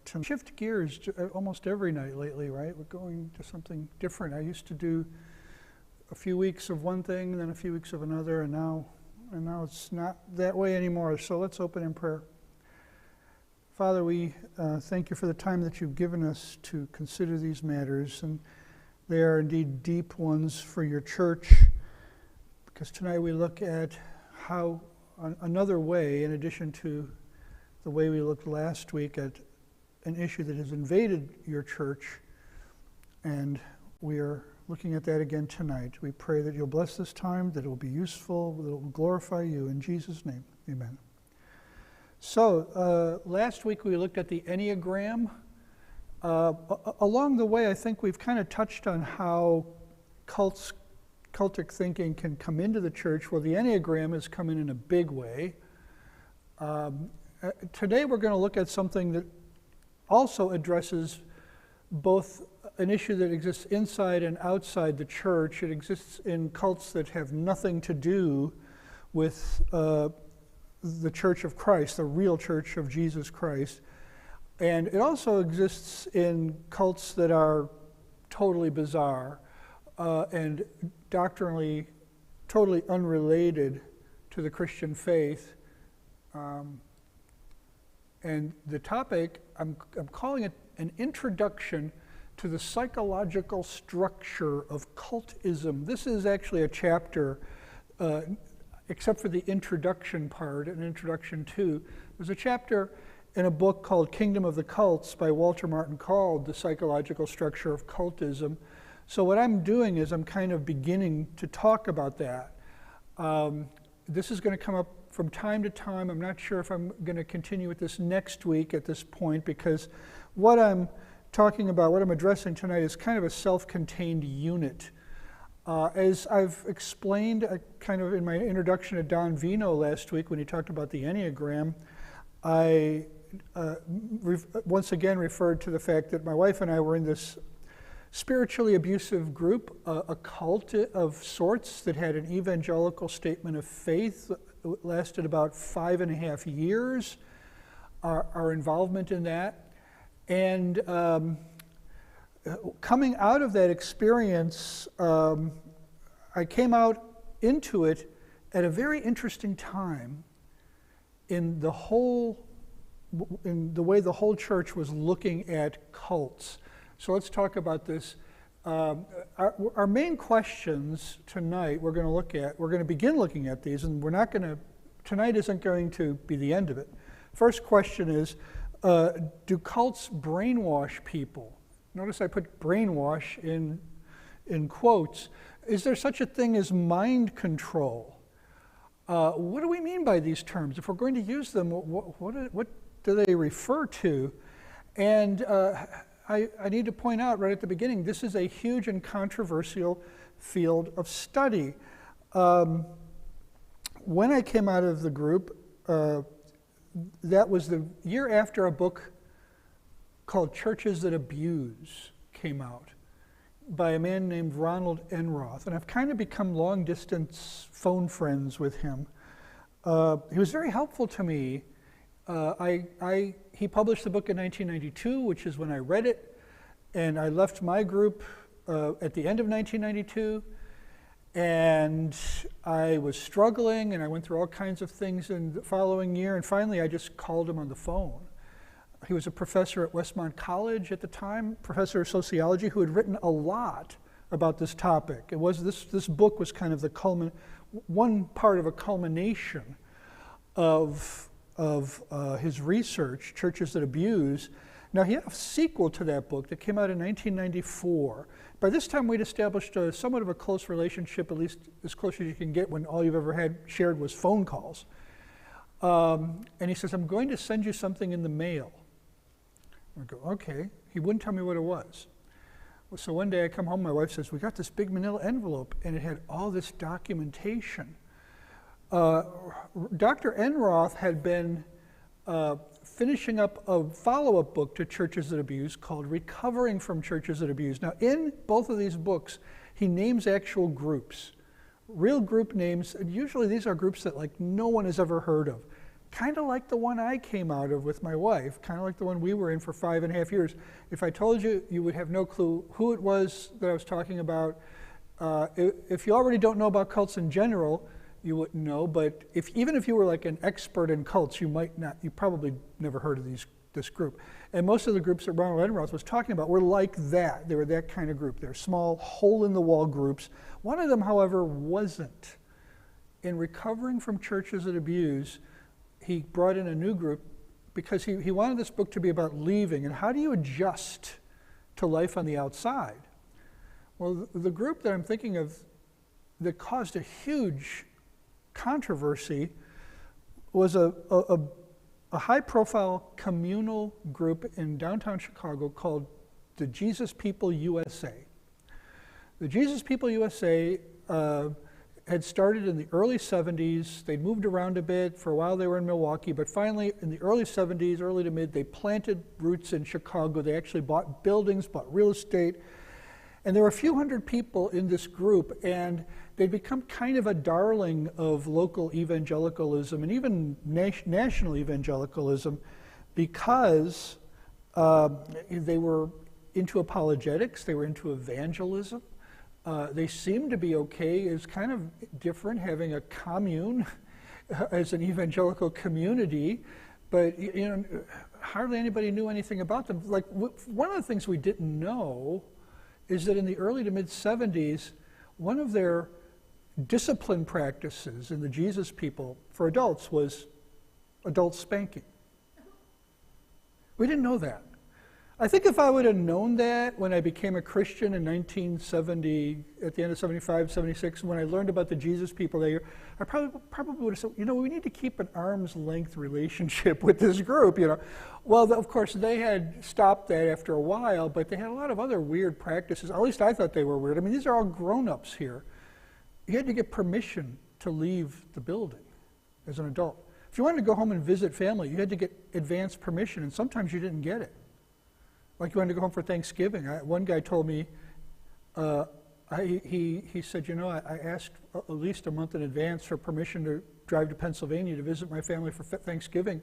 To shift gears almost every night lately, right? We're going to something different. I used to do a few weeks of one thing, then a few weeks of another, and now it's not that way anymore. So let's open in prayer. Father, we thank you for the time that you've given us to consider these matters, and they are indeed deep ones for your church, because tonight we look at how another way, in addition to the way we looked last week at an issue that has invaded your church, and we are looking at that again tonight. We pray that you'll bless this time, that it will be useful, that it will glorify you. In Jesus' name, amen. So, last week we looked at the Enneagram. Along the way, I think we've kind of touched on how cultic thinking can come into the church. Well, the Enneagram has come in a big way. Today we're going to look at something that also addresses both an issue that exists inside and outside the church. It exists in cults that have nothing to do with the Church of Christ, the real Church of Jesus Christ. And it also exists in cults that are totally bizarre and doctrinally totally unrelated to the Christian faith. And the topic, I'm calling it an introduction to the psychological structure of cultism. This is actually a chapter, except for the introduction part, an introduction to. There's a chapter in a book called Kingdom of the Cults by Walter Martin called The Psychological Structure of Cultism. So what I'm doing is I'm kind of beginning to talk about that. This is going to come up from time to time. I'm not sure if I'm going to continue with this next week at this point, because what I'm talking about, what I'm addressing tonight is kind of a self-contained unit. As I've explained kind of in my introduction to Don Vino last week when he talked about the Enneagram, I once again referred to the fact that my wife and I were in this spiritually abusive group, a cult of sorts that had an evangelical statement of faith. It lasted about 5.5 years, our involvement in that. And coming out of that experience, I came out into it at a very interesting time in the way the whole church was looking at cults. So let's talk about this. Our main questions tonight we're going to begin looking at these, and tonight isn't going to be the end of it. First question is, do cults brainwash people? Notice I put brainwash in quotes. Is there such a thing as mind control? What do we mean by these terms? If we're going to use them, what do they refer to? And I need to point out right at the beginning, this is a huge and controversial field of study. When I came out of the group, that was the year after a book called Churches That Abuse came out by a man named Ronald Enroth. And I've kind of become long-distance phone friends with him. He was very helpful to me. He published the book in 1992, which is when I read it, and I left my group at the end of 1992, and I was struggling, and I went through all kinds of things in the following year, and finally I just called him on the phone. He was a professor at Westmont College at the time, professor of sociology, who had written a lot about this topic. It was this book was kind of one part of a culmination of his research, Churches That Abuse. Now, he had a sequel to that book that came out in 1994. By this time, we'd established somewhat of a close relationship, at least as close as you can get when all you've ever had shared was phone calls. And he says, I'm going to send you something in the mail. I go, okay. He wouldn't tell me what it was. So one day I come home, my wife says, we got this big manila envelope, and it had all this documentation. Dr. Enroth had been finishing up a follow-up book to Churches That Abuse called Recovering from Churches That Abuse. Now, in both of these books, he names actual groups, real group names, and usually these are groups that like no one has ever heard of. kind of like the one I came out of with my wife, kind of like the one we were in for 5.5 years. If I told you, you would have no clue who it was that I was talking about. If you already don't know about cults in general, you wouldn't know, but even if you were like an expert in cults, you probably never heard of this group. And most of the groups that Ronald Enroth was talking about were like that. They were that kind of group. They're small, hole-in-the-wall groups. One of them, however, wasn't. In recovering from churches that abuse, he brought in a new group because he wanted this book to be about leaving and how do you adjust to life on the outside. Well, the group that I'm thinking of that caused a huge controversy was a high-profile communal group in downtown Chicago called the Jesus People USA. The Jesus People USA had started in the early 70s. They'd moved around a bit. For a while they were in Milwaukee, but finally in the early 70s, early to mid, they planted roots in Chicago. They actually bought buildings, bought real estate. And there were a few hundred people in this group, and they'd become kind of a darling of local evangelicalism and even national evangelicalism because they were into apologetics, they were into evangelism. They seemed to be okay. It's kind of different having a commune as an evangelical community, but hardly anybody knew anything about them. Like one of the things we didn't know is that in the early to mid 70s, one of their discipline practices in the Jesus People for adults was adult spanking. We didn't know that. I think if I would have known that when I became a Christian in 1970, at the end of 75, 76, when I learned about the Jesus People that year, I probably would have said, we need to keep an arm's length relationship with this group, Well, of course, they had stopped that after a while, but they had a lot of other weird practices. At least I thought they were weird. I mean, these are all grown-ups here. You had to get permission to leave the building as an adult. If you wanted to go home and visit family, you had to get advance permission, and sometimes you didn't get it. Like you wanted to go home for Thanksgiving. One guy told me, he said, I asked at least a month in advance for permission to drive to Pennsylvania to visit my family for Thanksgiving.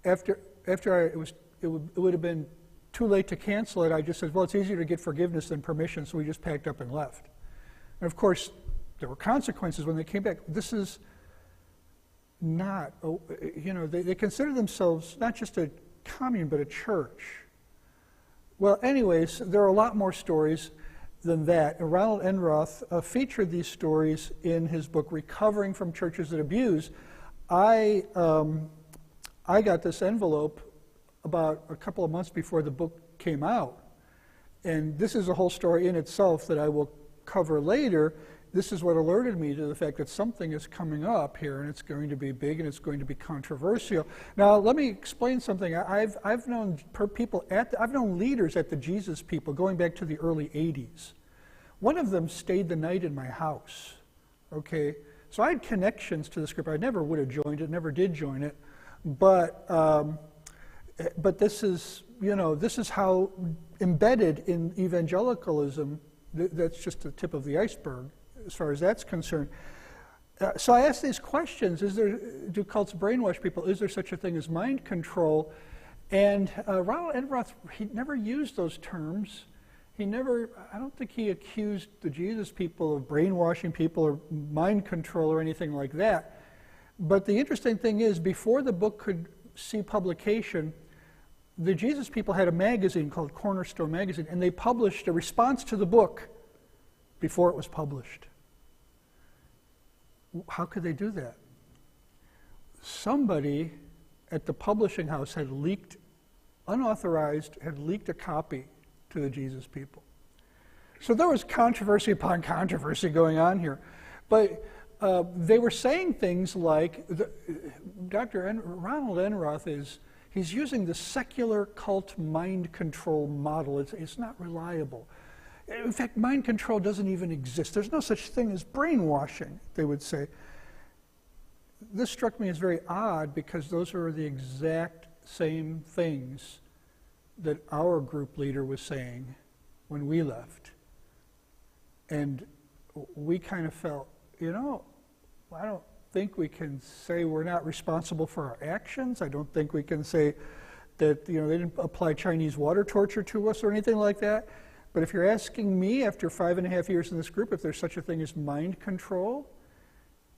After it would have been too late to cancel it, I just said, well, it's easier to get forgiveness than permission, so we just packed up and left. And of course, there were consequences when they came back. This is not, they consider themselves not just a commune, but a church. Well, anyways, there are a lot more stories than that. And Ronald Enroth featured these stories in his book, Recovering from Churches That Abuse. I got this envelope about a couple of months before the book came out. And this is a whole story in itself that I will cover later. This is what alerted me to the fact that something is coming up here, and it's going to be big and it's going to be controversial. Now, let me explain something. I've known I've known leaders at the Jesus People going back to the early 80s. One of them stayed the night in my house. Okay, so I had connections to this group. I never would have joined it, never did join it, but this is how embedded in evangelicalism. That's just the tip of the iceberg as far as that's concerned. So I asked these questions. Do cults brainwash people? Is there such a thing as mind control? And Ronald Enroth, he never used those terms. I don't think he accused the Jesus People of brainwashing people or mind control or anything like that. But the interesting thing is, before the book could see publication, the Jesus People had a magazine called Cornerstone Magazine, and they published a response to the book before it was published. How could they do that? Somebody at the publishing house had leaked, unauthorized, had leaked a copy to the Jesus People. So there was controversy upon controversy going on here. But they were saying things like, Ronald Enroth he's using the secular cult mind control model. It's not reliable. In fact, mind control doesn't even exist. There's no such thing as brainwashing, they would say. This struck me as very odd because those are the exact same things that our group leader was saying when we left. And we kind of felt, think we can say we're not responsible for our actions. I don't think we can say that, they didn't apply Chinese water torture to us or anything like that. But if you're asking me after 5.5 years in this group if there's such a thing as mind control,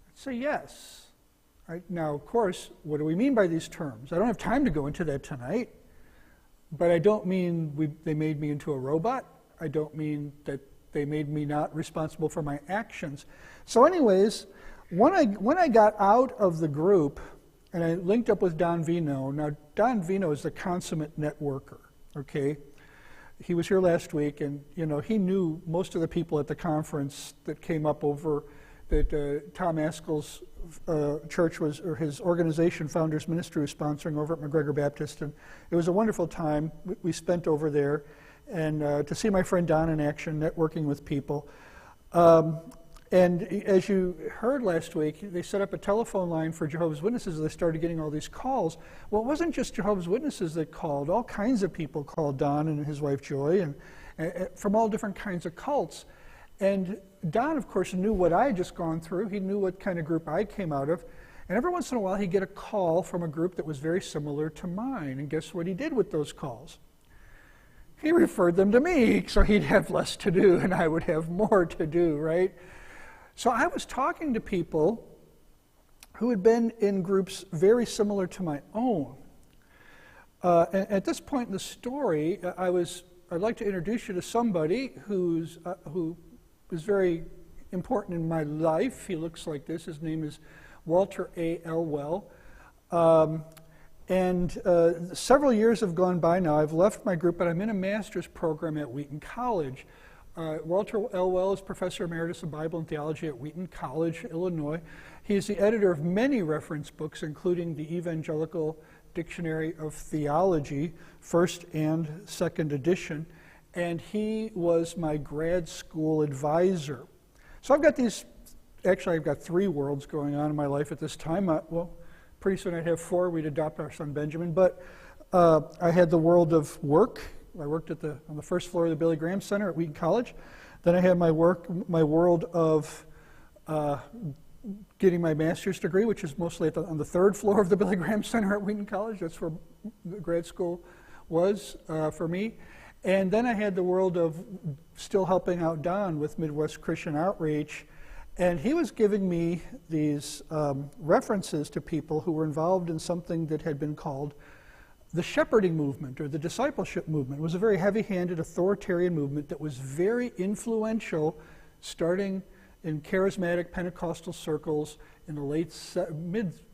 I'd say yes. Right? Now, of course, what do we mean by these terms? I don't have time to go into that tonight, but I don't mean they made me into a robot. I don't mean that they made me not responsible for my actions. So anyways, when I got out of the group and I linked up with Don Vino, now Don Vino is the consummate networker, okay? He was here last week, and he knew most of the people at the conference that came up over that Tom Askell's church or his organization, Founders Ministry, was sponsoring over at McGregor Baptist, and it was a wonderful time we spent over there, and to see my friend Don in action, networking with people. And as you heard last week, they set up a telephone line for Jehovah's Witnesses, and they started getting all these calls. Well, it wasn't just Jehovah's Witnesses that called. All kinds of people called Don and his wife Joy, and from all different kinds of cults. And Don, of course, knew what I had just gone through. He knew what kind of group I came out of. And every once in a while, he'd get a call from a group that was very similar to mine. And guess what he did with those calls? He referred them to me, so he'd have less to do, and I would have more to do, right? So I was talking to people who had been in groups very similar to my own. And at this point in the story, I'd like to introduce you to somebody who is very important in my life. He looks like this. His name is Walter A. Elwell. Several years have gone by now. I've left my group, but I'm in a master's program at Wheaton College. Walter Elwell is Professor Emeritus of Bible and Theology at Wheaton College, Illinois. He is the editor of many reference books, including the Evangelical Dictionary of Theology, first and second edition, and he was my grad school advisor. So I've got three worlds going on in my life at this time. Pretty soon I'd have four. We'd adopt our son Benjamin, but I had the world of work. I worked on the first floor of the Billy Graham Center at Wheaton College. Then I had my world of getting my master's degree, which is mostly on the third floor of the Billy Graham Center at Wheaton College. That's where the grad school was for me. And then I had the world of still helping out Don with Midwest Christian Outreach. And he was giving me these references to people who were involved in something that had been called the shepherding movement or the discipleship movement. It was a very heavy-handed authoritarian movement that was very influential, starting in charismatic Pentecostal circles in the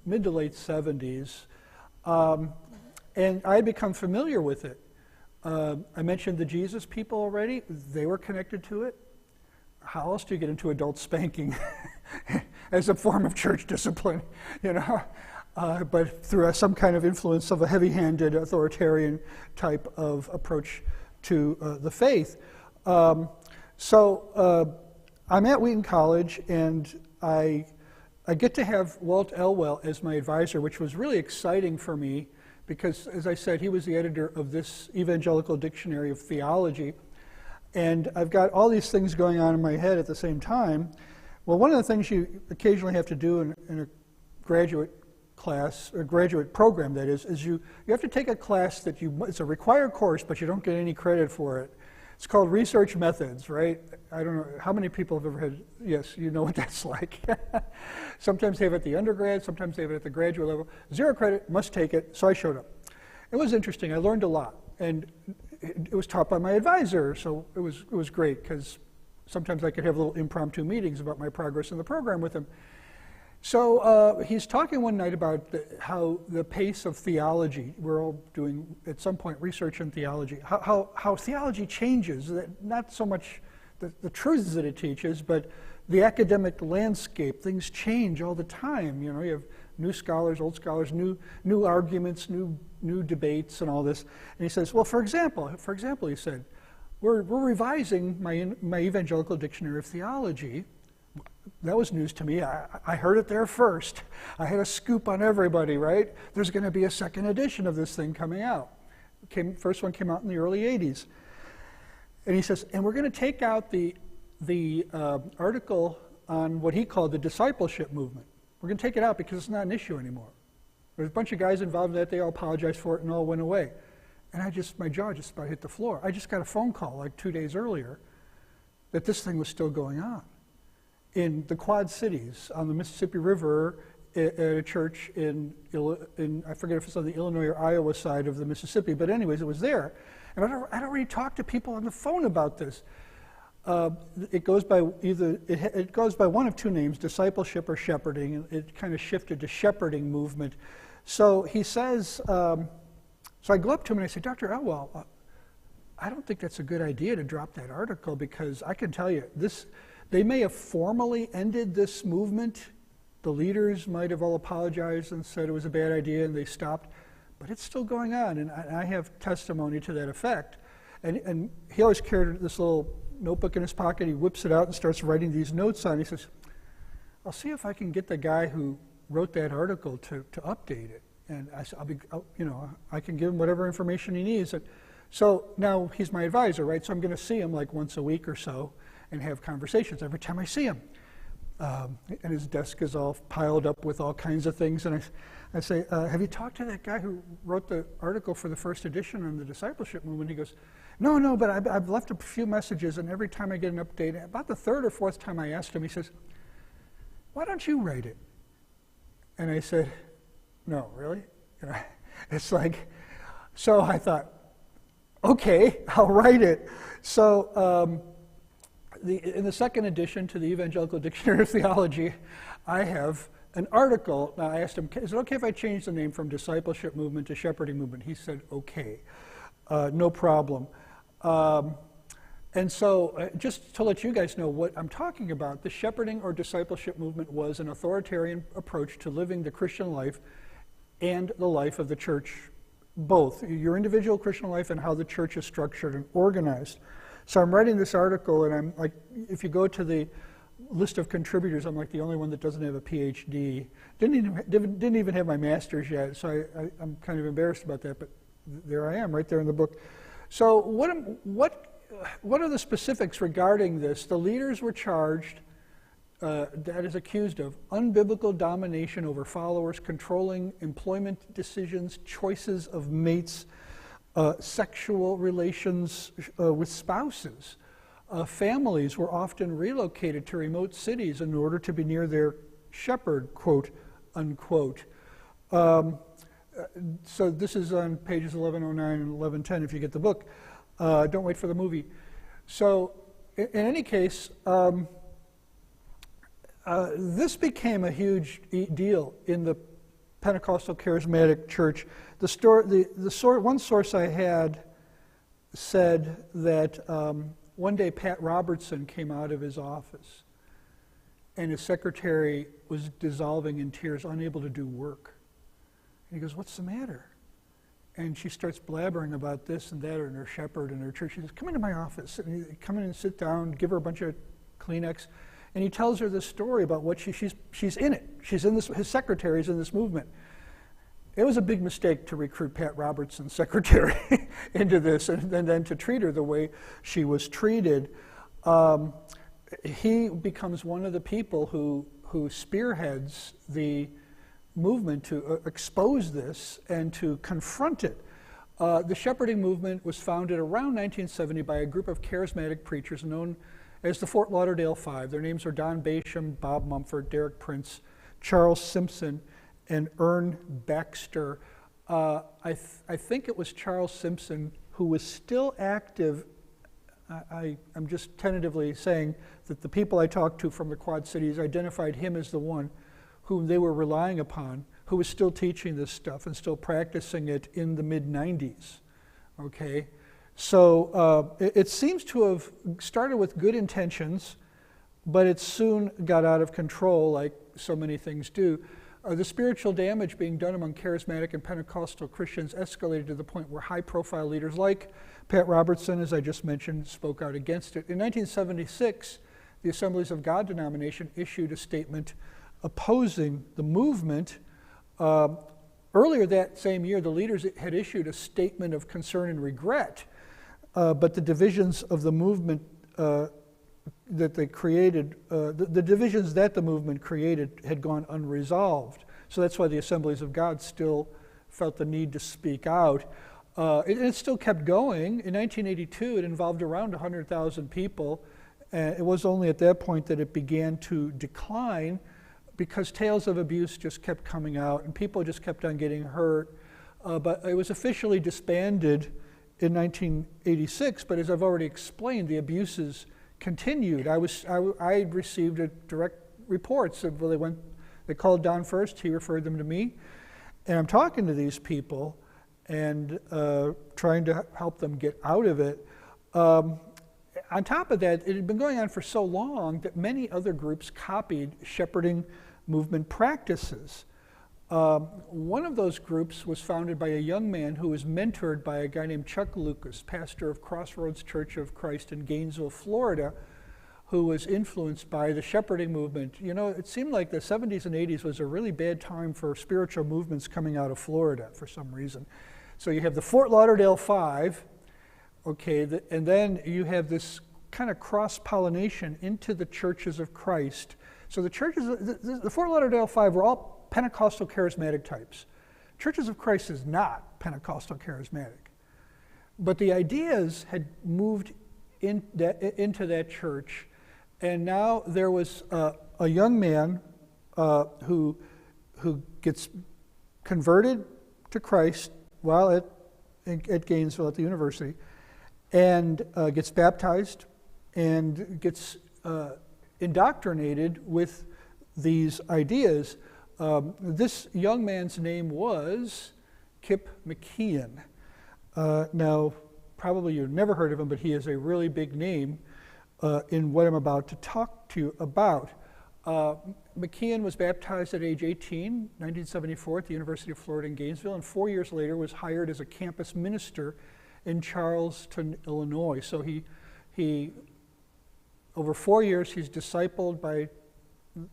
mid to late 70s. And I had become familiar with it. I mentioned the Jesus people already. They were connected to it. How else do you get into adult spanking as a form of church discipline, but through some kind of influence of a heavy-handed authoritarian type of approach to the faith. So I'm at Wheaton College, and I get to have Walt Elwell as my advisor, which was really exciting for me because, as I said, he was the editor of this Evangelical Dictionary of Theology. And I've got all these things going on in my head at the same time. Well, one of the things you occasionally have to do in a graduate class, or graduate program that is you have to take a class that it's a required course, but you don't get any credit for it. It's called Research Methods, right? I don't know, how many people have ever had, yes, you know what that's like. Sometimes they have it at the undergrad, sometimes they have it at the graduate level. 0 credit, must take it, so I showed up. It was interesting, I learned a lot, and it was taught by my advisor, so it was great, because sometimes I could have little impromptu meetings about my progress in the program with him. So he's talking one night about how the pace of theology, we're all doing at some point research in theology, how theology changes, not so much the truths that it teaches, but the academic landscape. Things change all the time. You have new scholars, old scholars, new arguments, new debates, and all this. And he says, well, for example, he said, we're revising my Evangelical Dictionary of Theology. That was news to me. I heard it there first. I had a scoop on everybody, right? There's going to be a second edition of this thing coming out. First one came out in the early 80s. And he says, and we're going to take out the article on what he called the Discipleship Movement. We're going to take it out because it's not an issue anymore. There's a bunch of guys involved in that. They all apologized for it and all went away. And my jaw just about hit the floor. I just got a phone call like 2 days earlier that this thing was still going on. In the Quad Cities, on the Mississippi River, at a church in I forget if it's on the Illinois or Iowa side of the Mississippi, but anyways, it was there. And I'd already talked to people on the phone about this. It goes by it goes by one of two names, discipleship or shepherding. It kind of shifted to shepherding movement. So he says, so I go up to him and I say, Dr. Elwell, I don't think that's a good idea to drop that article, because I can tell you, they may have formally ended this movement. The leaders might have all apologized and said it was a bad idea and they stopped, but it's still going on, and I have testimony to that effect. And he always carried this little notebook in his pocket. He whips it out and starts writing these notes on it. He says, I'll see if I can get the guy who wrote that article to update it. And I said, I can give him whatever information he needs. And so now he's my advisor, right? So I'm going to see him like once a week or so and have conversations every time I see him. And his desk is all piled up with all kinds of things. And I say, have you talked to that guy who wrote the article for the first edition on the Discipleship Movement? He goes, no, but I've left a few messages, and every time I get an update, about the third or fourth time I asked him, he says, why don't you write it? And I said, no, really? It's like, so I thought, okay, I'll write it. So in the second edition to the Evangelical Dictionary of Theology, I have an article. Now I asked him, is it okay if I change the name from Discipleship Movement to Shepherding Movement? He said, okay, no problem. And so just to let you guys know what I'm talking about, the shepherding or discipleship movement was an authoritarian approach to living the Christian life and the life of the church, both your individual Christian life and how the church is structured and organized. So I'm writing this article, and I'm like, if you go to the list of contributors, I'm like the only one that doesn't have a PhD. Didn't even have my master's yet, so I'm kind of embarrassed about that, but there I am, right there in the book. So what are the specifics regarding this? The leaders were charged, that is accused of unbiblical domination over followers, controlling employment decisions, choices of mates, sexual relations with spouses. Families were often relocated to remote cities in order to be near their shepherd, quote, unquote. So this is on pages 1109 and 1110 if you get the book. Don't wait for the movie. So in any case, this became a huge deal in the Pentecostal charismatic church. One source I had said that one day Pat Robertson came out of his office and his secretary was dissolving in tears, unable to do work. And he goes, what's the matter? And she starts blabbering about this and that, and her shepherd and her church. She says, come into my office. And come in and sit down, give her a bunch of Kleenex. And he tells her this story about what she's in it. She's in this, his secretary's in this movement. It was a big mistake to recruit Pat Robertson's secretary into this and then to treat her the way she was treated. He becomes one of the people who spearheads the movement to expose this and to confront it. The shepherding movement was founded around 1970 by a group of charismatic preachers known as the Fort Lauderdale Five. Their names are Don Basham, Bob Mumford, Derek Prince, Charles Simpson, and Ern Baxter. I think it was Charles Simpson who was still active. I'm just tentatively saying that the people I talked to from the Quad Cities identified him as the one whom they were relying upon, who was still teaching this stuff and still practicing it in the mid-90s, okay? So it seems to have started with good intentions, but it soon got out of control like so many things do. The spiritual damage being done among charismatic and Pentecostal Christians escalated to the point where high-profile leaders like Pat Robertson, as I just mentioned, spoke out against it. In 1976, the Assemblies of God denomination issued a statement opposing the movement. Earlier that same year, the leaders had issued a statement of concern and regret, but the divisions of the movement that they created, the divisions that the movement created had gone unresolved. So that's why the Assemblies of God still felt the need to speak out. It still kept going. In 1982, it involved around 100,000 people. And it was only at that point that it began to decline because tales of abuse just kept coming out and people just kept on getting hurt. But it was officially disbanded in 1986, but as I've already explained, the abuses continued. I received direct reports of, well, they called Don first, he referred them to me, and I'm talking to these people and trying to help them get out of it. On top of that, it had been going on for so long that many other groups copied shepherding movement practices. One of those groups was founded by a young man who was mentored by a guy named Chuck Lucas, pastor of Crossroads Church of Christ in Gainesville, Florida, who was influenced by the shepherding movement. You know, it seemed like the 70s and 80s was a really bad time for spiritual movements coming out of Florida for some reason. So you have the Fort Lauderdale Five, okay, and then you have this kind of cross-pollination into the churches of Christ. So the churches, the Fort Lauderdale Five were all Pentecostal charismatic types. Churches of Christ is not Pentecostal charismatic. But the ideas had moved into that church, and now there was a young man who gets converted to Christ while at Gainesville at the university, and gets baptized and gets indoctrinated with these ideas. This young man's name was Kip Mckeon. Now, probably you've never heard of him, but he is a really big name in what I'm about to talk to you about. Mckeon was baptized at age 18, 1974, at the University of Florida in Gainesville, and 4 years later was hired as a campus minister in Charleston, Illinois. So he over 4 years, he's discipled by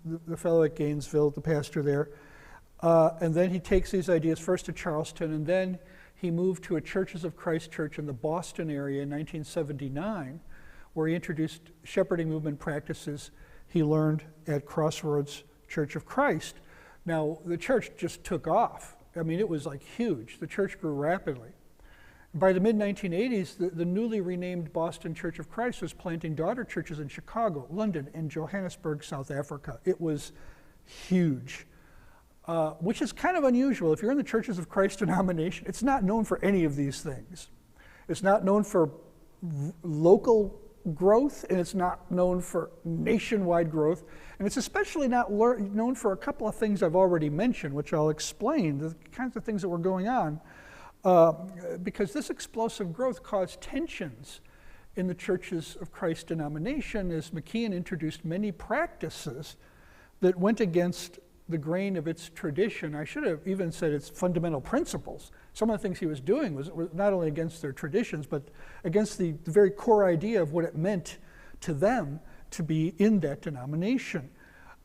the fellow at Gainesville, the pastor there, and then he takes these ideas first to Charleston, and then he moved to a Churches of Christ church in the Boston area in 1979, where he introduced shepherding movement practices he learned at Crossroads Church of Christ. Now, the church just took off. I mean, it was like huge. The church grew rapidly. By the mid-1980s, the newly renamed Boston Church of Christ was planting daughter churches in Chicago, London, and Johannesburg, South Africa. It was huge, which is kind of unusual. If you're in the Churches of Christ denomination, it's not known for any of these things. It's not known for local growth, and it's not known for nationwide growth, and it's especially not known for a couple of things I've already mentioned, which I'll explain, the kinds of things that were going on. Because this explosive growth caused tensions in the Churches of Christ denomination as Mckeon introduced many practices that went against the grain of its tradition. I should have even said its fundamental principles. Some of the things he was doing was not only against their traditions, but against the very core idea of what it meant to them to be in that denomination.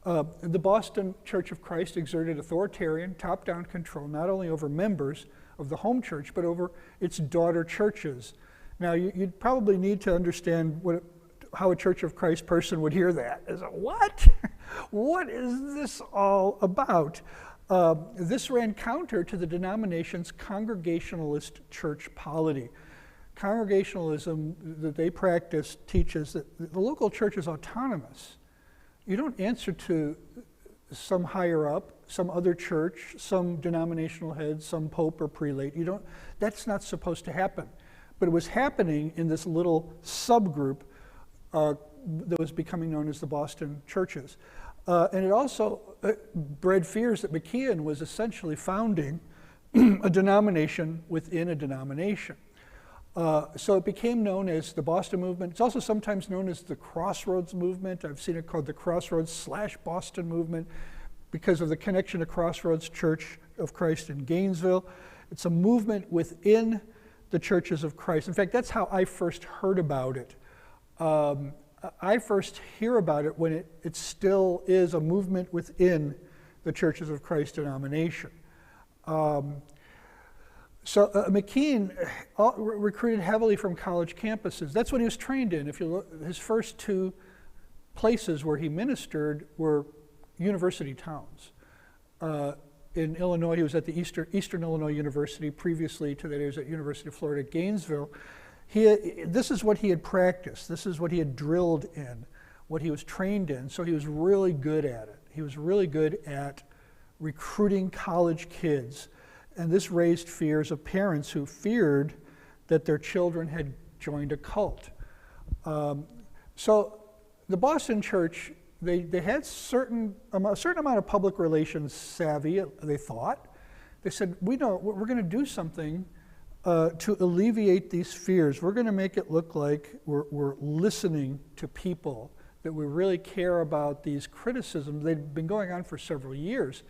The Boston Church of Christ exerted authoritarian, top-down control not only over members of the home church, but over its daughter churches. Now, you'd probably need to understand how a Church of Christ person would hear that. Is it, what? What is this all about? This ran counter to the denomination's Congregationalist church polity. Congregationalism that they practice teaches that the local church is autonomous. You don't answer to some higher up, some other church, some denominational head, some pope or prelate. That's not supposed to happen. But it was happening in this little subgroup that was becoming known as the Boston churches. And it also bred fears that Mckeon was essentially founding a denomination within a denomination. So it became known as the Boston movement. It's also sometimes known as the Crossroads movement. I've seen it called the Crossroads/Boston movement because of the connection to Crossroads Church of Christ in Gainesville. It's a movement within the Churches of Christ. In fact, that's how I first heard about it. I first hear about it when it still is a movement within the Churches of Christ denomination. So Mckeon recruited heavily from college campuses. That's what he was trained in. If you look, his first two places where he ministered were university towns. In Illinois, he was at the Eastern Illinois University. Previously to that, he was at University of Florida at Gainesville. This is what he had practiced. This is what he had drilled in, what he was trained in. So he was really good at it. He was really good at recruiting college kids. And this raised fears of parents who feared that their children had joined a cult. So the Boston church, they had a certain amount of public relations savvy, they thought. They said, we're going to do something to alleviate these fears. We're going to make it look like we're listening to people, that we really care about these criticisms. They'd been going on for several years.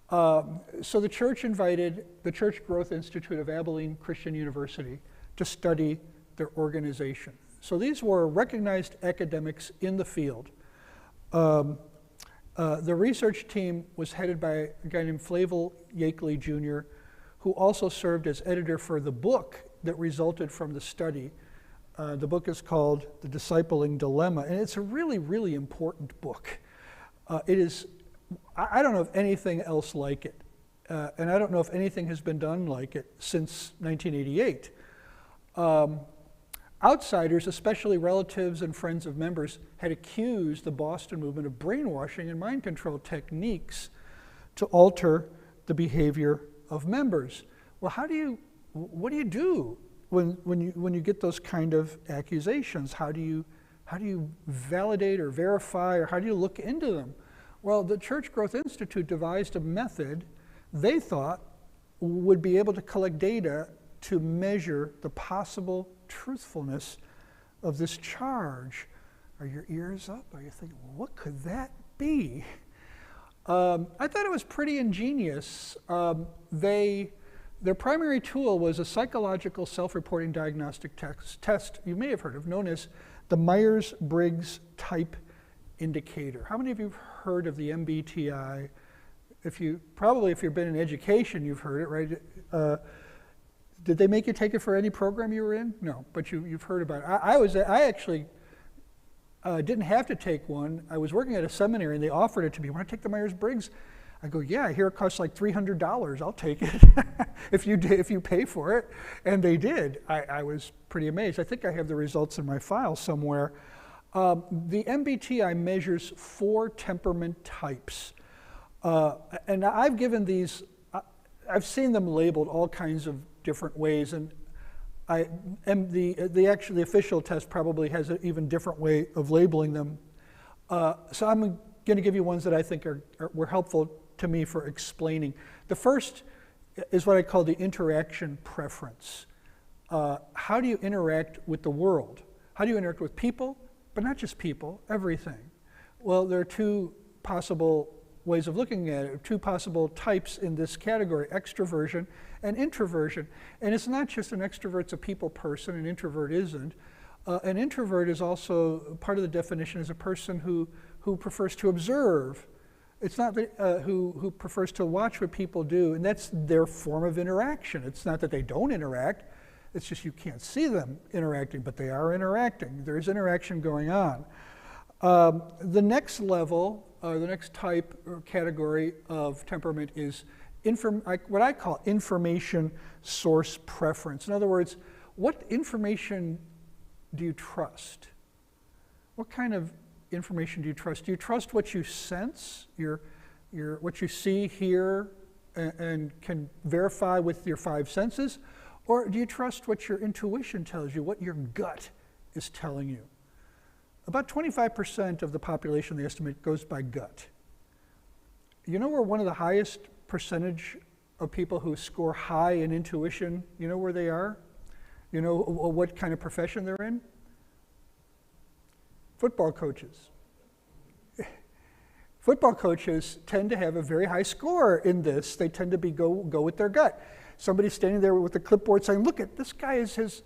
So the church invited the Church Growth Institute of Abilene Christian University to study their organization. So these were recognized academics in the field. The research team was headed by a guy named Flavel Yakeley Jr., who also served as editor for the book that resulted from the study. The book is called The Discipleship Dilemma, and it's a really, really important book. It is, I don't know of anything else like it, and I don't know if anything has been done like it since 1988. Outsiders, especially relatives and friends of members, had accused the Boston movement of brainwashing and mind control techniques to alter the behavior of members. Well, what do you do when you get those kind of accusations? How do you validate or verify, or how do you look into them? Well, the Church Growth Institute devised a method they thought would be able to collect data to measure the possible truthfulness of this charge. Are your ears up? Are you thinking, well, what could that be? I thought it was pretty ingenious. Their primary tool was a psychological self-reporting diagnostic test you may have heard of, known as the Myers-Briggs Type Indicator. How many of you have heard of the Mbti? If you've been in education, you've heard it, right? Did they make you take it for any program you were in? No, but you've heard about it. I actually didn't have to take one. I was working at a seminary and they offered it to me. Want to take the Myers-Briggs? I go, yeah, I hear it costs like $300. I'll take it if you pay for it. And they did. I was pretty amazed. I think I have the results in my file somewhere. The MBTI measures 4 temperament types. And I've given these, I've seen them labeled all kinds of different ways, and the official test probably has an even different way of labeling them. So I'm going to give you ones that I think were helpful to me for explaining. The first is what I call the interaction preference. How do you interact with the world? How do you interact with people, but not just people, everything? Well, there are 2 possible ways of looking at it, 2 possible types in this category, extroversion and introversion. And it's not just an extrovert's a people person, an introvert isn't. An introvert is also, part of the definition is a person who prefers to observe. It's not that, who prefers to watch what people do, and that's their form of interaction. It's not that they don't interact, it's just you can't see them interacting, but they are interacting. There's interaction going on. The next level, the next type or category of temperament is what I call information source preference. In other words, what information do you trust? What kind of information do you trust? Do you trust what you sense, what you see, hear, and can verify with your 5 senses? Or do you trust what your intuition tells you, what your gut is telling you? About 25% of the population, they estimate, goes by gut. You know where one of the highest percentage of people who score high in intuition, you know where they are? You know what kind of profession they're in? Football coaches. Football coaches tend to have a very high score in this. They tend to go with their gut. Somebody's standing there with a clipboard saying, look at this guy has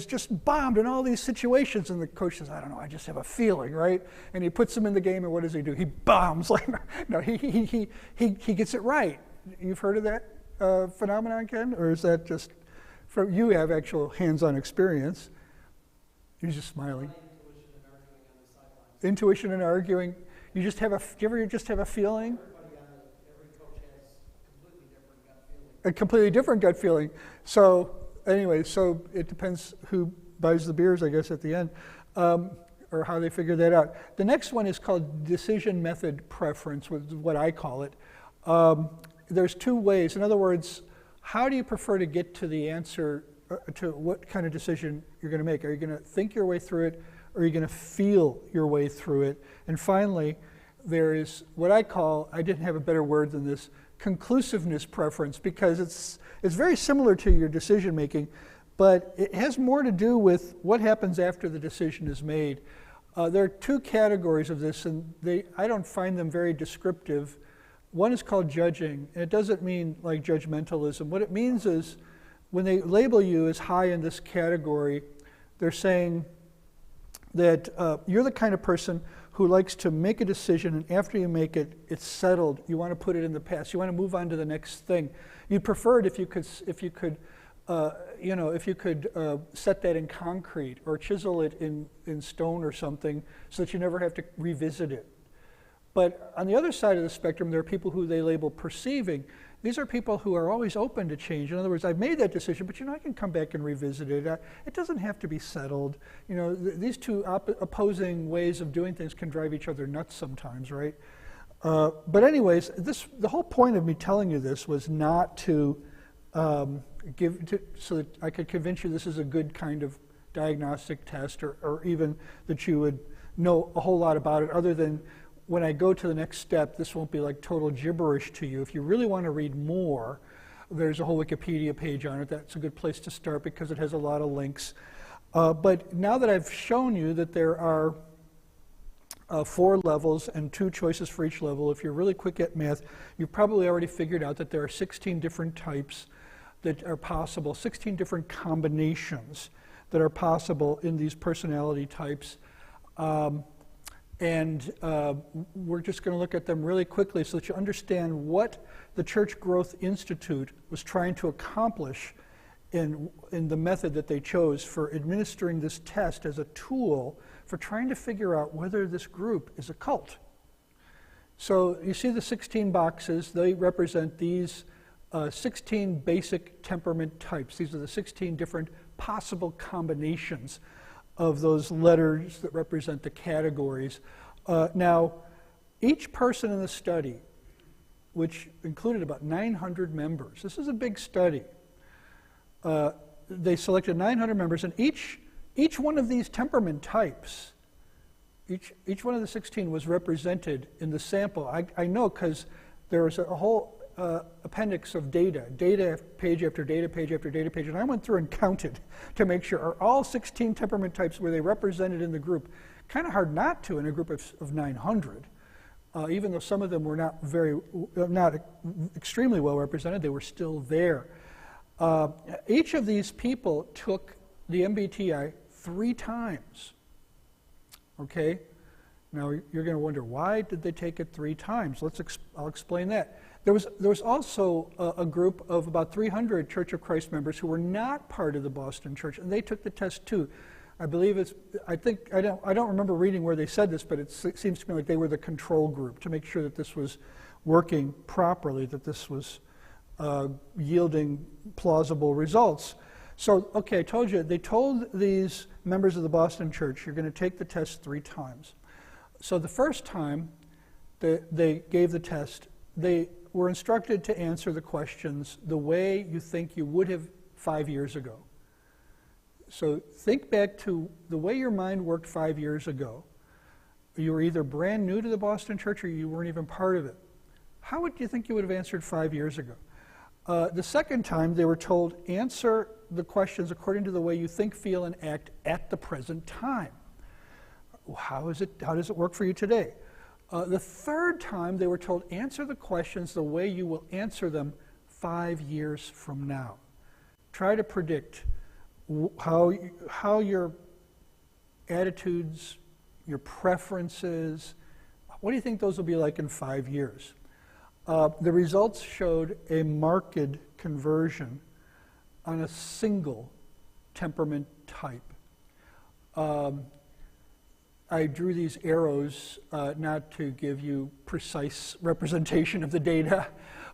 just bombed in all these situations, and the coach says, I don't know, I just have a feeling, right? And he puts him in the game, and what does he do? He bombs. Like, no, he gets it right. You've heard of that phenomenon, Ken? Or is that just, you have actual hands-on experience? You're just smiling. Intuition and arguing. You just have do you ever just have a feeling? Every coach has completely different gut feeling. A completely different gut feeling. So anyway, so it depends who buys the beers, I guess, at the end, or how they figure that out. The next one is called decision method preference, which is what I call it. There's two ways. In other words, how do you prefer to get to the answer, to what kind of decision you're going to make? Are you going to think your way through it, or are you going to feel your way through it? And finally, there is what I call, I didn't have a better word than this, conclusiveness preference, because it's very similar to your decision making, but it has more to do with what happens after the decision is made. There are two categories of this, and I don't find them very descriptive. One is called judging, and it doesn't mean like judgmentalism. What it means is when they label you as high in this category, they're saying that you're the kind of person who likes to make a decision, and after you make it, it's settled. You want to put it in the past. You want to move on to the next thing. You'd prefer it if you could set that in concrete or chisel it in stone or something, so that you never have to revisit it. But on the other side of the spectrum, there are people who they label perceiving. These are people who are always open to change. In other words, I've made that decision, but I can come back and revisit it. It doesn't have to be settled. These two opposing ways of doing things can drive each other nuts sometimes, right? But anyways, the whole point of me telling you this was not to so that I could convince you this is a good kind of diagnostic test, or even that you would know a whole lot about it, other than when I go to the next step, this won't be like total gibberish to you. If you really want to read more, there's a whole Wikipedia page on it. That's a good place to start because it has a lot of links. But now that I've shown you that there are 4 levels and 2 choices for each level, if you're really quick at math, you've probably already figured out that there are 16 different types that are possible, 16 different combinations that are possible in these personality types. And we're just going to look at them really quickly so that you understand what the Church Growth Institute was trying to accomplish in the method that they chose for administering this test as a tool for trying to figure out whether this group is a cult. So you see the 16 boxes. They represent these 16 basic temperament types. These are the 16 different possible combinations of those letters that represent the categories. Now, each person in the study, which included about 900 members, this is a big study. They selected 900 members, and each one of these temperament types, each one of the 16 was represented in the sample. I know because there was a whole appendix of data, page after data, page after data, page, and I went through and counted to make sure, are all 16 temperament types, were they represented in the group? Kind of hard not to in a group of 900. Even though some of them were not extremely well represented, they were still there. Each of these people took the MBTI 3 times. Okay? Now you're going to wonder, why did they take it 3 times? I'll explain that. There was also a group of about 300 Church of Christ members who were not part of the Boston Church, and they took the test too. I believe I don't remember reading where they said this, but it seems to me like they were the control group to make sure that this was working properly, that this was yielding plausible results. So, okay, I told you, they told these members of the Boston Church, you're going to take the test 3 times. So the first time they gave the test, they were instructed to answer the questions the way you think you would have 5 years ago. So think back to the way your mind worked 5 years ago. You were either brand new to the Boston Church or you weren't even part of it. How would you think you would have answered 5 years ago? The second time they were told, answer the questions according to the way you think, feel, and act at the present time. How does it work for you today? The third time they were told, answer the questions the way you will answer them 5 years from now. Try to predict how your attitudes, your preferences, what do you think those will be like in 5 years? The results showed a marked conversion on a single temperament type. I drew these arrows not to give you precise representation of the data,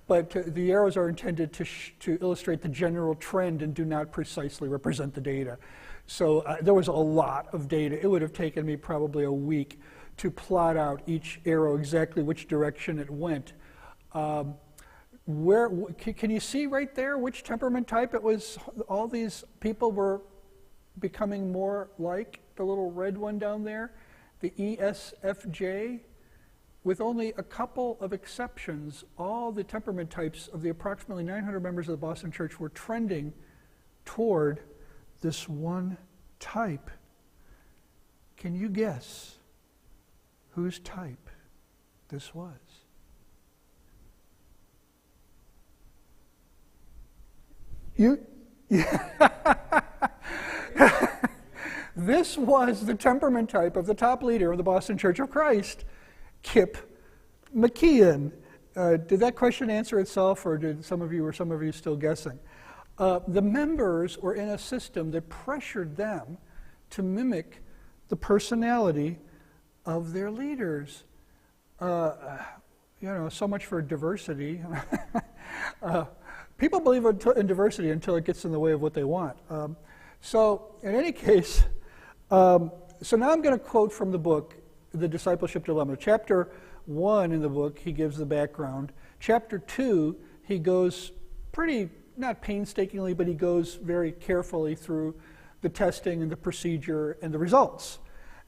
but the arrows are intended to illustrate the general trend and do not precisely represent the data. So there was a lot of data. It would have taken me probably a week to plot out each arrow exactly which direction it went. Can you see right there which temperament type it was? All these people were becoming more like the little red one down there, the ESFJ. With only a couple of exceptions, all the temperament types of the approximately 900 members of the Boston Church were trending toward this one type. Can you guess whose type this was? This was the temperament type of the top leader of the Boston Church of Christ, Kip Mckeon. Did that question answer itself, or were some of you still guessing? The members were in a system that pressured them to mimic the personality of their leaders. So much for diversity. People believe in diversity until it gets in the way of what they want. So in any case, so now I'm going to quote from the book, The Discipleship Dilemma. Chapter 1 in the book, he gives the background. Chapter 2, he goes pretty, not painstakingly, but he goes very carefully through the testing and the procedure and the results.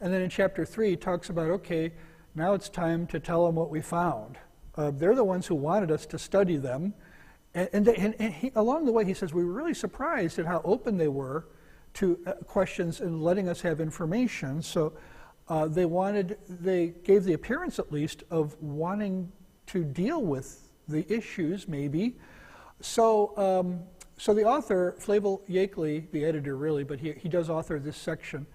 And then in chapter 3, he talks about, okay, now it's time to tell them what we found. They're the ones who wanted us to study them. And he, along the way, he says, we were really surprised at how open they were to questions and letting us have information. So they gave the appearance, at least, of wanting to deal with the issues, maybe. So the author, Flavel Yakeley, the editor really, but he does author this section,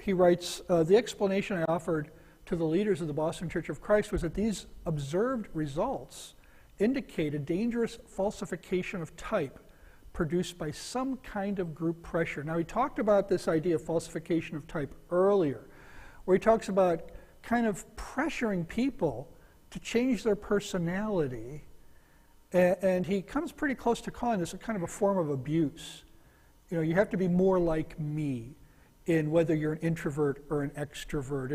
he writes, the explanation I offered to the leaders of the Boston Church of Christ was that these observed results indicate a dangerous falsification of type produced by some kind of group pressure. Now, he talked about this idea of falsification of type earlier, where he talks about kind of pressuring people to change their personality, and he comes pretty close to calling this a kind of a form of abuse. You have to be more like me in whether you're an introvert or an extrovert,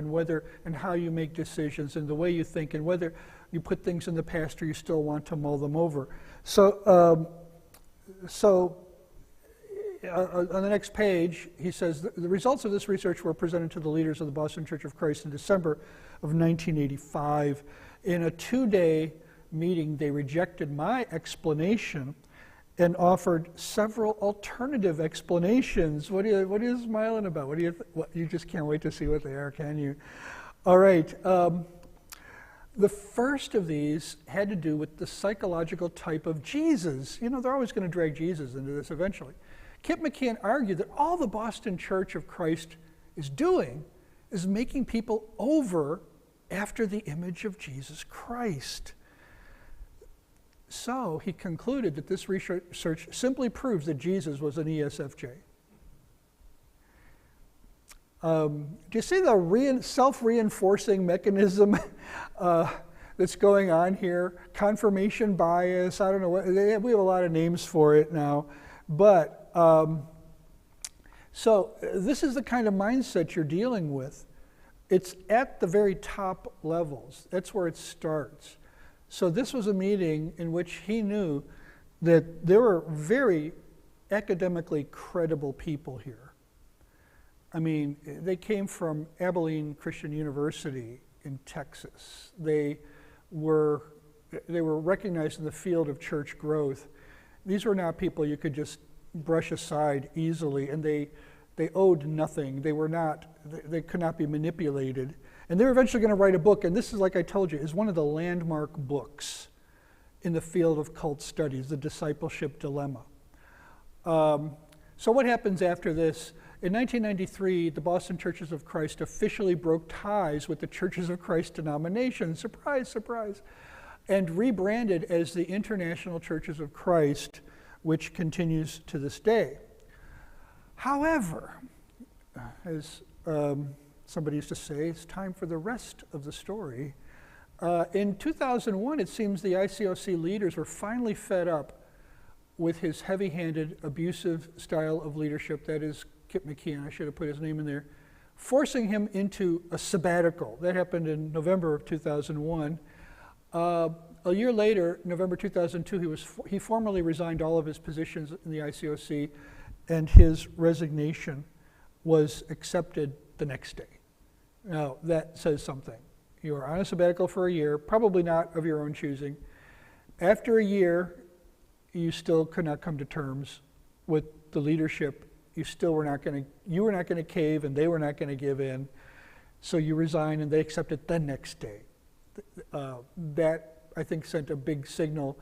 and how you make decisions, and the way you think, and whether you put things in the past or you still want to mull them over. So on the next page, he says, the results of this research were presented to the leaders of the Boston Church of Christ in December of 1985. In a 2-day meeting, they rejected my explanation and offered several alternative explanations. What are you smiling about? You just can't wait to see what they are, can you? All right. The first of these had to do with the psychological type of Jesus. They're always going to drag Jesus into this eventually. Kip Mckeon argued that all the Boston Church of Christ is doing is making people over after the image of Jesus Christ. So he concluded that this research simply proves that Jesus was an ESFJ. Do you see the self-reinforcing mechanism that's going on here? Confirmation bias, I don't know what, we have a lot of names for it now. But, so this is the kind of mindset you're dealing with. It's at the very top levels. That's where it starts. So this was a meeting in which he knew that there were very academically credible people here. I mean, they came from Abilene Christian University in Texas. They were recognized in the field of church growth. These were not people you could just brush aside easily, and they owed nothing. They could not be manipulated. And they're eventually going to write a book, and this is, like I told you, is one of the landmark books in the field of cult studies, The Discipleship Dilemma. So what happens after this? In 1993, the Boston Churches of Christ officially broke ties with the Churches of Christ denomination, surprise, surprise, and rebranded as the International Churches of Christ, which continues to this day. However, as somebody used to say, it's time for the rest of the story. In 2001, it seems the ICOC leaders were finally fed up with his heavy-handed, abusive style of leadership. That is Kip Mckeon, I should have put his name in there, forcing him into a sabbatical. That happened in November of 2001. A year later, November 2002, he formally resigned all of his positions in the ICOC, and his resignation was accepted the next day. Now, that says something. You are on a sabbatical for a year, probably not of your own choosing. After a year, you still could not come to terms with the leadership. You were not going to cave, and they were not going to give in. So you resign, and they accept it the next day. That, I think, sent a big signal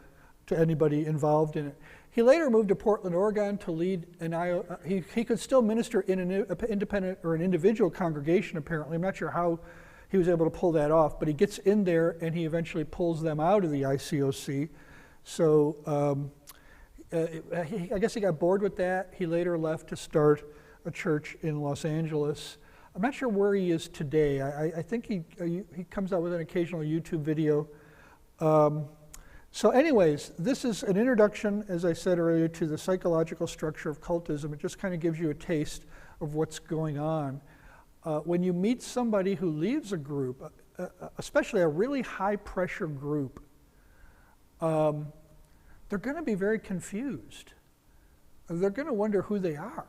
to anybody involved in it. He later moved to Portland, Oregon to lead he could still minister in an independent or an individual congregation, apparently. I'm not sure how he was able to pull that off, but he gets in there and he eventually pulls them out of the ICOC. So I guess he got bored with that. He later left to start a church in Los Angeles. I'm not sure where he is today. I think he comes out with an occasional YouTube video. So anyways, this is an introduction, as I said earlier, to the psychological structure of cultism. It just kind of gives you a taste of what's going on. When you meet somebody who leaves a group, especially a really high-pressure group, they're going to be very confused. They're going to wonder who they are.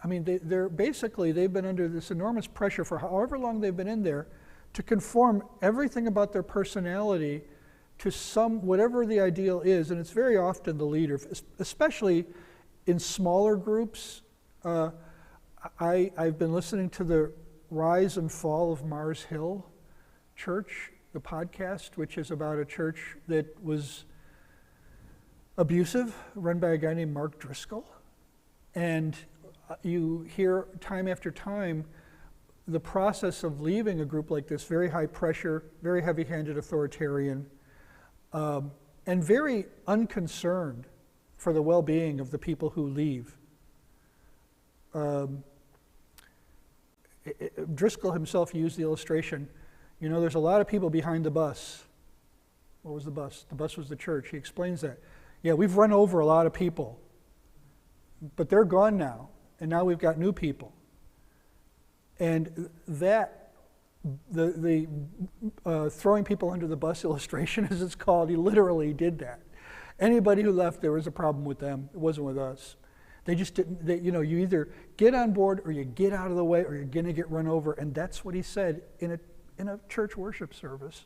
I mean, they've been under this enormous pressure for however long they've been in there to conform everything about their personality to whatever the ideal is, and it's very often the leader, especially in smaller groups. I've been listening to the Rise and Fall of Mars Hill Church, the podcast, which is about a church that was abusive, run by a guy named Mark Driscoll. And you hear time after time the process of leaving a group like this, very high pressure, very heavy-handed authoritarian, and very unconcerned for the well-being of the people who leave. Driscoll himself used the illustration, there's a lot of people behind the bus. What was the bus? The bus was the church. He explains that. Yeah, we've run over a lot of people, but they're gone now, and now we've got new people. And that, the throwing people under the bus illustration, as it's called, he literally did that. Anybody who left, there was a problem with them. It wasn't with us. They just didn't, you either get on board or you get out of the way or you're going to get run over. And that's what he said in a church worship service.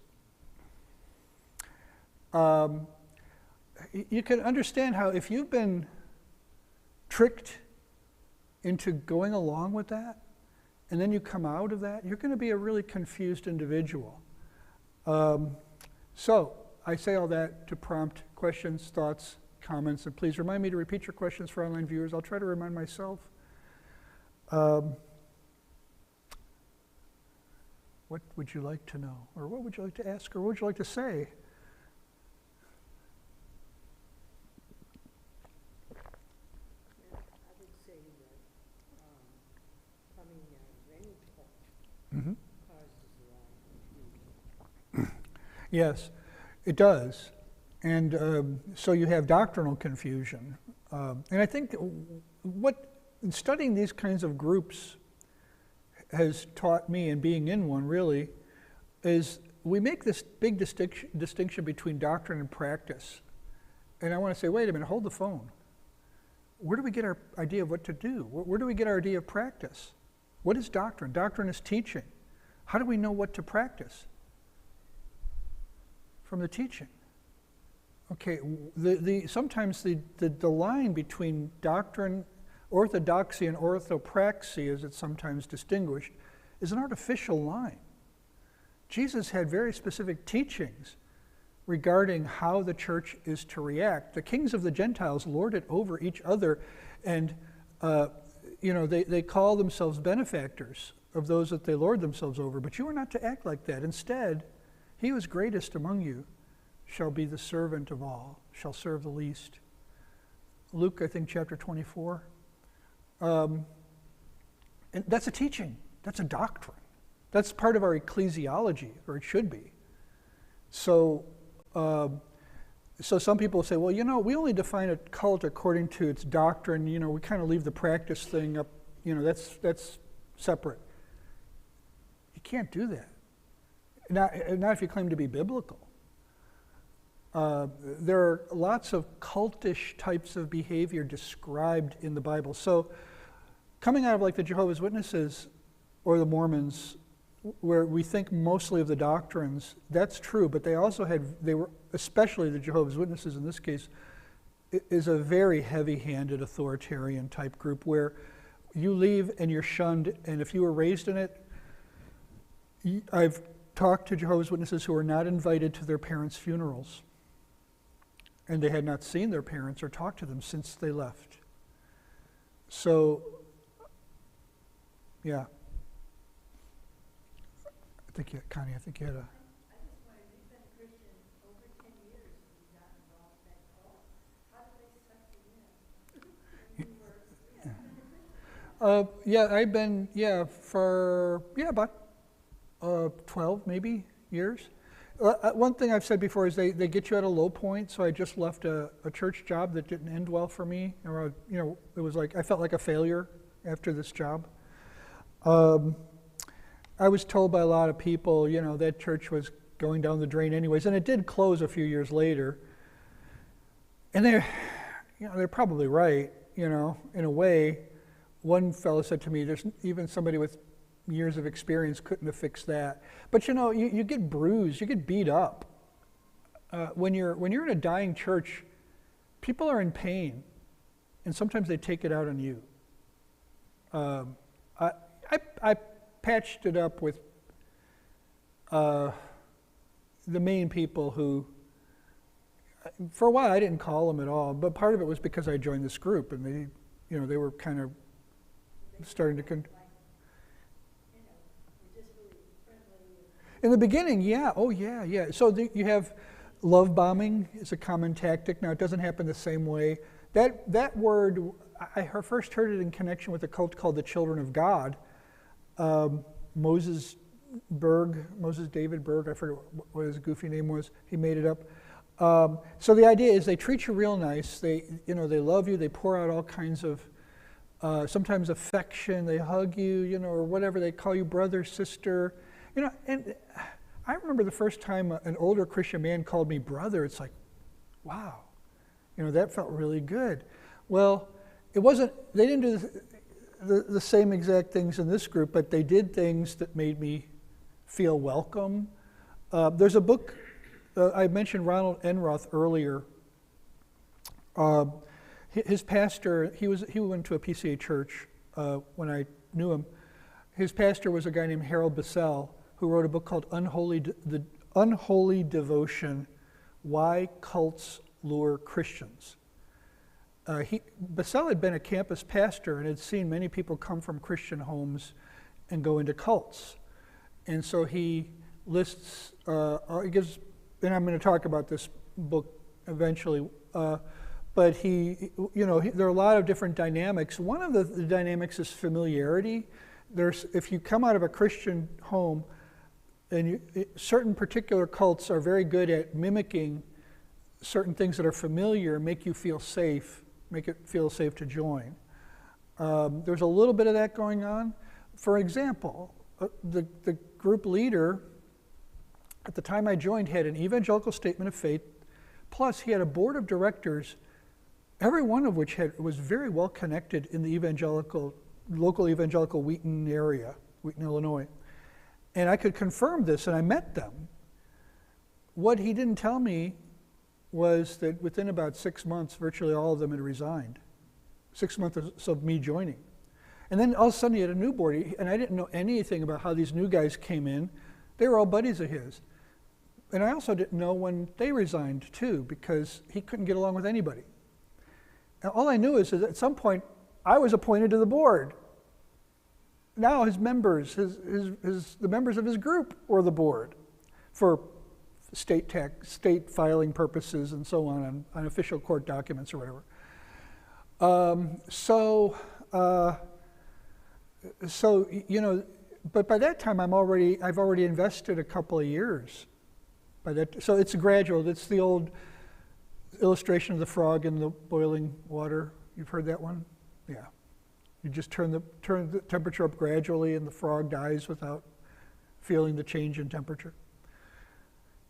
You can understand how if you've been tricked into going along with that, and then you come out of that, you're going to be a really confused individual. So I say all that to prompt questions, thoughts, comments, and please remind me to repeat your questions for online viewers. I'll try to remind myself. What would you like to know? Or what would you like to ask? Or what would you like to say? Mm-hmm. Yes, it does. And so you have doctrinal confusion. And I think what studying these kinds of groups has taught me, and being in one really, is we make this big distinction between doctrine and practice. And I want to say, wait a minute, hold the phone. Where do we get our idea of what to do? Where do we get our idea of practice? What is doctrine? Doctrine is teaching. How do we know what to practice? From the teaching. Okay, sometimes the line between doctrine, orthodoxy, and orthopraxy, as it's sometimes distinguished, is an artificial line. Jesus had very specific teachings regarding how the church is to react. The kings of the Gentiles lord it over each other, and they call themselves benefactors of those that they lord themselves over, but you are not to act like that. Instead, he who is greatest among you shall be the servant of all, shall serve the least. Luke, I think, chapter 24. And that's a teaching. That's a doctrine. That's part of our ecclesiology, or it should be. So, so some people say, well, we only define a cult according to its doctrine. We kind of leave the practice thing up. That's separate. You can't do that. Not if you claim to be biblical. There are lots of cultish types of behavior described in the Bible. So, coming out of like the Jehovah's Witnesses or the Mormons, where we think mostly of the doctrines, that's true, but they were, especially the Jehovah's Witnesses in this case, is a very heavy-handed authoritarian type group where you leave and you're shunned, and if you were raised in it, I've talked to Jehovah's Witnesses who were not invited to their parents' funerals, and they had not seen their parents or talked to them since they left. So, yeah. Connie, I think you had a... I just wondered, you've been a Christian over 10 years and you got involved in that cult. How did they suck you in when you were... I've been, for about 12 maybe years. One thing I've said before is they get you at a low point, so I just left a church job that didn't end well for me. It was like, I felt like a failure after this job. I was told by a lot of people, that church was going down the drain anyways, and it did close a few years later. And they're probably right, in a way. One fellow said to me, there's even somebody with years of experience couldn't have fixed that. But you get bruised, you get beat up. When you're in a dying church, people are in pain, and sometimes they take it out on you. I patched it up with the main people who, for a while I didn't call them at all, but part of it was because I joined this group, and they were kind of starting to... In the beginning, yeah. Oh, yeah. So you have love bombing is a common tactic. Now, it doesn't happen the same way. That word, I first heard it in connection with a cult called the Children of God. Moses David Berg, I forget what his goofy name was. He made it up. So the idea is they treat you real nice. They love you. They pour out all kinds of, sometimes affection. They hug you, or whatever. They call you brother, sister. And I remember the first time an older Christian man called me brother. It's like, wow, that felt really good. Well, it wasn't. They didn't do the same exact things in this group, but they did things that made me feel welcome. There's a book, I mentioned Ronald Enroth earlier. His pastor, he went to a PCA church when I knew him. His pastor was a guy named Harold Bissell, who wrote a book called The Unholy Devotion, Why Cults Lure Christians. Bissell had been a campus pastor and had seen many people come from Christian homes and go into cults. And so he lists, he gives, and I'm going to talk about this book eventually, but there are a lot of different dynamics. One of the dynamics is familiarity. If you come out of a Christian home, and certain particular cults are very good at mimicking certain things that are familiar, make you feel safe, make it feel safe to join. There's a little bit of that going on. For example, the group leader, at the time I joined, had an evangelical statement of faith, plus he had a board of directors, every one of which was very well connected in the local evangelical Wheaton area, Wheaton, Illinois. And I could confirm this, and I met them. What he didn't tell me was that within about 6 months, virtually all of them had resigned. 6 months of me joining. And then all of a sudden he had a new board, and I didn't know anything about how these new guys came in. They were all buddies of his. And I also didn't know when they resigned too, because he couldn't get along with anybody. And all I knew is that at some point, I was appointed to the board. Now his members, the members of his group were the board for state filing purposes and so on official court documents or whatever. but by that time I've already invested a couple of years. So it's gradual. It's the old illustration of the frog in the boiling water. You've heard that one? Yeah. You just turn the temperature up gradually, and the frog dies without feeling the change in temperature.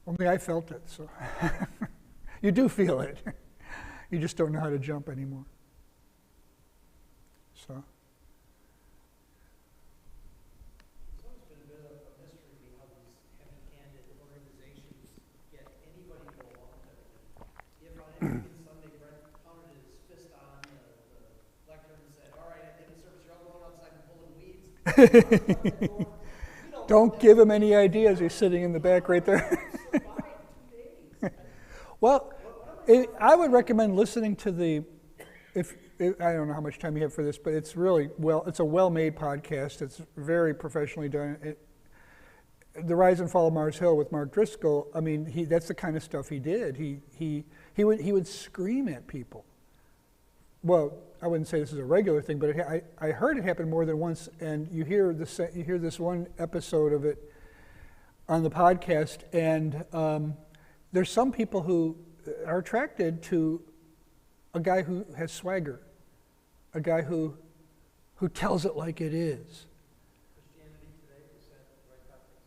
Only I felt it, so you do feel it. You just don't know how to jump anymore. So. It's always been a bit of a mystery to me how these heavy-handed organizations get anybody to go along with it. If on any given Sunday Brent pounded his fist on the lectern and said, "All right, at the end of service, you're all going outside and pulling weeds." Don't give him any ideas. He's sitting in the back right there. Well, I would recommend listening to I don't know how much time you have for this, but it's really it's a well-made podcast. It's very professionally done. The Rise and Fall of Mars Hill with Mark Driscoll, I mean, that's the kind of stuff he did. He would scream at people. Well, I wouldn't say this is a regular thing, but I heard it happen more than once, and you hear this one episode of it on the podcast, and there's some people who are attracted to a guy who has swagger, a guy who tells it like it is. Christianity today, is that the right context?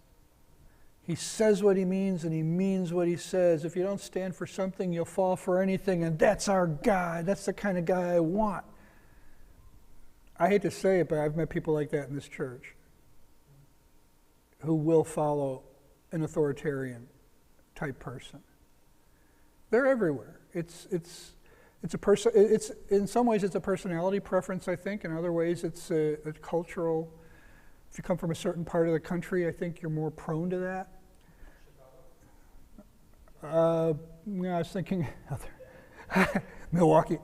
He says what he means, and he means what he says. If you don't stand for something, you'll fall for anything, and that's our guy. That's the kind of guy I want. I hate to say it, but I've met people like that in this church who will follow an authoritarian type person. They're everywhere. It's in some ways it's a personality preference, I think. In other ways it's a cultural. If you come from a certain part of the country, I think you're more prone to that. I was thinking Milwaukee.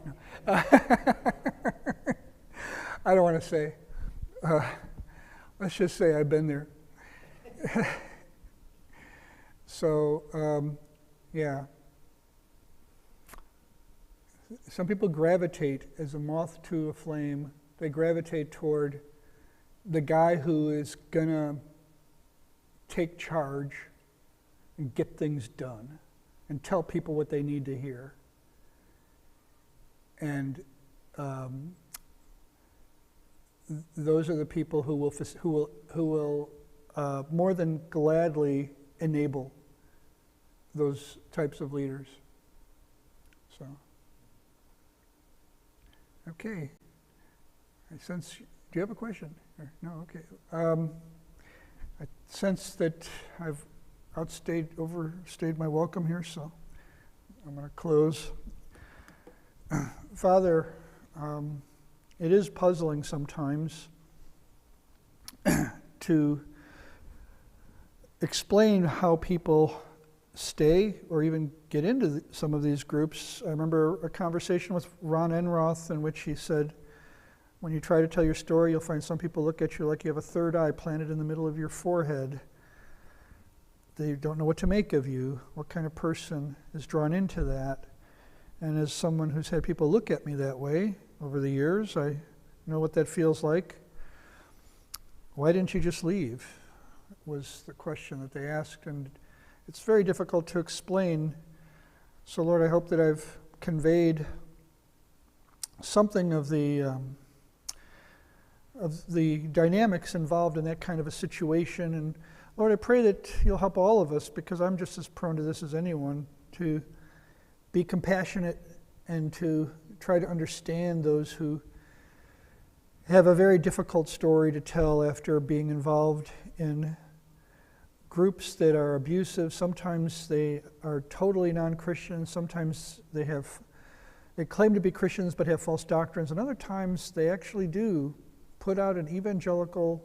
No. I don't want to say. Let's just say I've been there. So, yeah. Some people gravitate as a moth to a flame. They gravitate toward the guy who is going to take charge and get things done and tell people what they need to hear. And those are the people who will more than gladly enable those types of leaders. So, okay. I sense. Do you have a question? No. Okay. I sense that I've overstayed my welcome here, so I'm going to close. Father, it is puzzling sometimes to explain how people stay or even get into some of these groups. I remember a conversation with Ron Enroth in which he said, when you try to tell your story, you'll find some people look at you like you have a third eye planted in the middle of your forehead. They don't know what to make of you. What kind of person is drawn into that? And as someone who's had people look at me that way over the years, I know what that feels like. Why didn't you just leave? Was the question that they asked, and it's very difficult to explain. So Lord, I hope that I've conveyed something of the dynamics involved in that kind of a situation. And Lord, I pray that you'll help all of us, because I'm just as prone to this as anyone, to be compassionate and to try to understand those who have a very difficult story to tell after being involved in groups that are abusive. Sometimes they are totally non-Christian. Sometimes they claim to be Christians but have false doctrines. And other times they actually do put out an evangelical,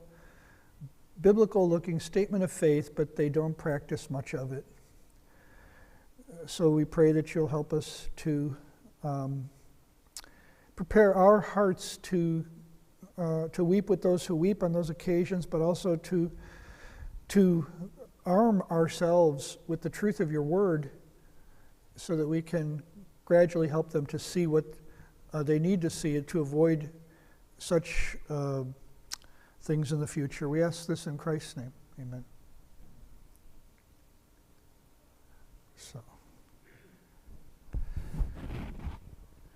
biblical-looking statement of faith, but they don't practice much of it. So we pray that you'll help us to prepare our hearts to weep with those who weep on those occasions, but also to arm ourselves with the truth of your word so that we can gradually help them to see what they need to see to avoid such things in the future. We ask this in Christ's name. Amen.